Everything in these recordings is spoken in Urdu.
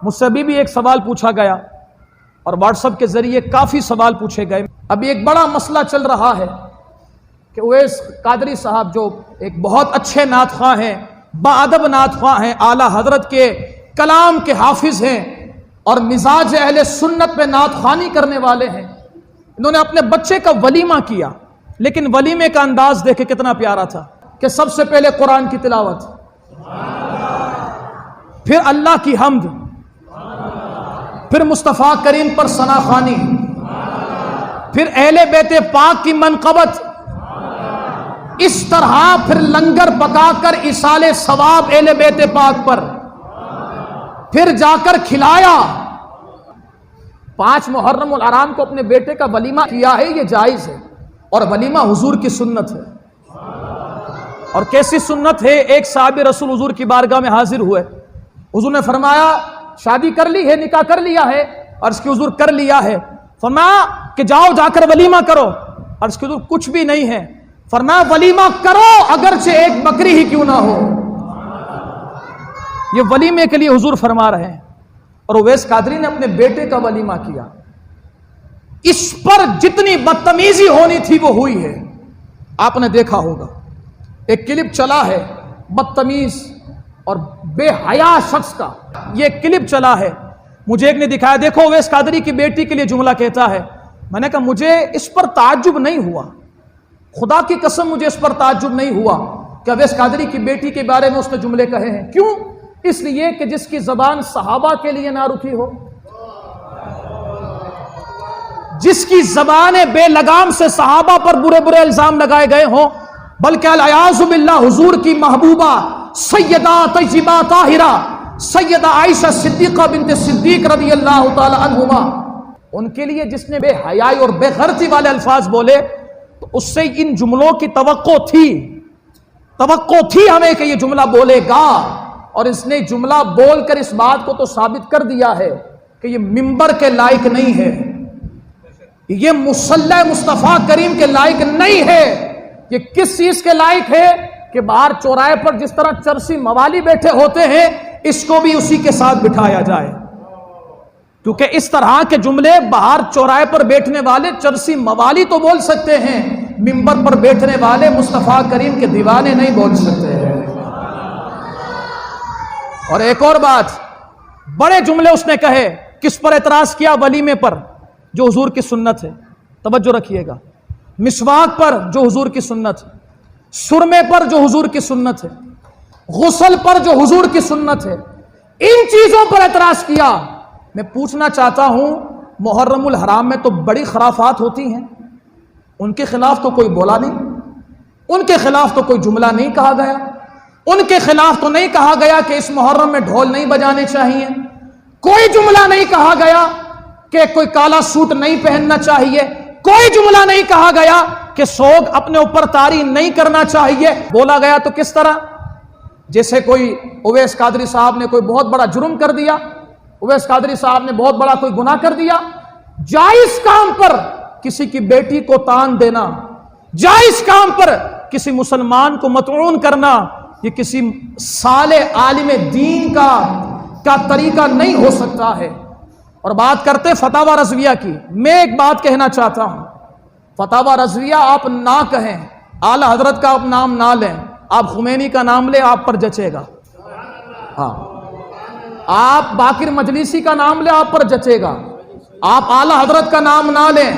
مجھ سے بھی ایک سوال پوچھا گیا اور واٹس ایپ کے ذریعے کافی سوال پوچھے گئے۔ ابھی ایک بڑا مسئلہ چل رہا ہے کہ اویس قادری صاحب جو ایک بہت اچھے نعت خواں ہیں، باادب نعت خواں ہیں، اعلیٰ حضرت کے کلام کے حافظ ہیں اور مزاج اہل سنت پہ نعت خوانی کرنے والے ہیں، انہوں نے اپنے بچے کا ولیمہ کیا، لیکن ولیمے کا انداز دیکھے کتنا پیارا تھا کہ سب سے پہلے قرآن کی تلاوت، پھر اللہ کی حمد، پھر مصطفیٰ کریم پر ثنا خوانی، پھر اہل بیت پاک کی منقبت، اس طرح پھر لنگر پکا کر ایصال ثواب اہل بیت پاک پر، پھر جا کر کھلایا۔ 5 محرم الحرام کو اپنے بیٹے کا ولیمہ کیا ہے، یہ جائز ہے، اور ولیمہ حضور کی سنت ہے۔ اور کیسی سنت ہے؟ ایک صحابی رسول حضور کی بارگاہ میں حاضر ہوئے، حضور نے فرمایا شادی کر لی ہے، نکاح کر لیا ہے؟ عرض کی حضور کر لیا ہے۔ فرمایا کہ جاؤ جا کر ولیمہ کرو۔ عرض کی حضور کچھ بھی نہیں ہے۔ فرمایا ولیمہ کرو اگرچہ ایک بکری ہی کیوں نہ ہو۔ یہ ولیمے کے لیے حضور فرما رہے ہیں، اور اویس قادری نے اپنے بیٹے کا ولیمہ کیا۔ اس پر جتنی بدتمیزی ہونی تھی وہ ہوئی ہے، آپ نے دیکھا ہوگا۔ ایک کلپ چلا ہے بدتمیز اور بے حیا شخص کا، یہ کلپ چلا ہے، مجھے ایک نے دکھایا، دیکھو اویس قادری کی بیٹی کے لیے جملہ کہتا ہے۔ میں نے کہا مجھے اس پر تعجب نہیں ہوا، خدا کی قسم مجھے اس پر تعجب نہیں ہوا کہ اویس قادری کی بیٹی کے بارے میں اس نے جملے کہے ہیں۔ کیوں؟ اس لیے کہ جس کی زبان صحابہ کے لیے نہ رکی ہو، جس کی زبان بے لگام سے صحابہ پر برے برے الزام لگائے گئے ہوں، بلکہ العیاذ باللہ حضور کی محبوبہ سیدہ طیبہ طاہرہ سیدہ عائشہ صدیقہ بنت صدیق رضی اللہ تعالی عنہما، ان کے لیے جس نے بے حیائی اور بے غیرتی والے الفاظ بولے تو اس سے ان جملوں کی توقع تھی ہمیں کہ یہ جملہ بولے گا، اور اس نے جملہ بول کر اس بات کو تو ثابت کر دیا ہے کہ یہ منبر کے لائق نہیں ہے، یہ مصلی مصطفیٰ کریم کے لائق نہیں ہے۔ یہ کس چیز کے لائق ہے کہ باہر چوراہے پر جس طرح چرسی موالی بیٹھے ہوتے ہیں، اس کو بھی اسی کے ساتھ بٹھایا جائے، کیونکہ اس طرح کے جملے باہر چوراہے پر بیٹھنے والے چرسی موالی تو بول سکتے ہیں، منبر پر بیٹھنے والے مصطفیٰ کریم کے دیوانے نہیں بول سکتے ہیں۔ اور ایک اور بات، بڑے جملے اس نے کہے، کس پر اعتراض کیا؟ ولیمے پر جو حضور کی سنت ہے، توجہ رکھیے گا، مسواک پر جو حضور کی سنت ہے، سرمے پر جو حضور کی سنت ہے، غسل پر جو حضور کی سنت ہے، ان چیزوں پر اعتراض کیا۔ میں پوچھنا چاہتا ہوں، محرم الحرام میں تو بڑی خرافات ہوتی ہیں، ان کے خلاف تو کوئی بولا نہیں، ان کے خلاف تو کوئی جملہ نہیں کہا گیا، ان کے خلاف تو نہیں کہا گیا کہ اس محرم میں ڈھول نہیں بجانے چاہیے، کوئی جملہ نہیں کہا گیا کہ کوئی کالا سوٹ نہیں پہننا چاہیے، کوئی جملہ نہیں کہا گیا کہ سوگ اپنے اوپر طاری نہیں کرنا چاہیے۔ بولا گیا تو کس طرح؟ جیسے کوئی اویس قادری صاحب نے کوئی بہت بڑا جرم کر دیا، اویس قادری صاحب نے بہت بڑا کوئی گناہ کر دیا، جائز کام پر کسی کی بیٹی کو تان دینا، جائز کام پر کسی مسلمان کو مطعون کرنا، یہ کسی صالح عالم دین کا طریقہ نہیں ہو سکتا ہے۔ اور بات کرتے فتاوی رضویہ کی، میں ایک بات کہنا چاہتا ہوں، فتاوی رضویہ آپ نہ کہیں، اعلیٰ حضرت کا آپ نام نہ لیں، آپ خمینی کا نام لیں، آپ پر جچے گا۔ ہاں، آپ باقر مجلسی کا نام لیں، آپ پر جچے گا۔ آپ اعلیٰ حضرت کا نام نہ لیں۔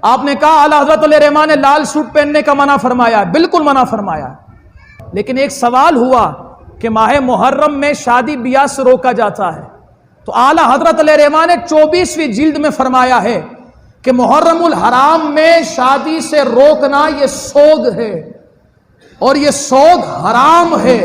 آپ نے کہا اعلیٰ حضرت علیہ رحمٰن نے لال سوٹ پہننے کا منع فرمایا، بالکل منع فرمایا، لیکن ایک سوال ہوا کہ ماہ محرم میں شادی بیاہ سے روکا جاتا ہے، تو اعلیٰ حضرت علیہ رحمٰن نے 24ویں جلد میں فرمایا ہے کہ محرم الحرام میں شادی سے روکنا یہ سوگ ہے، اور یہ سوگ حرام ہے۔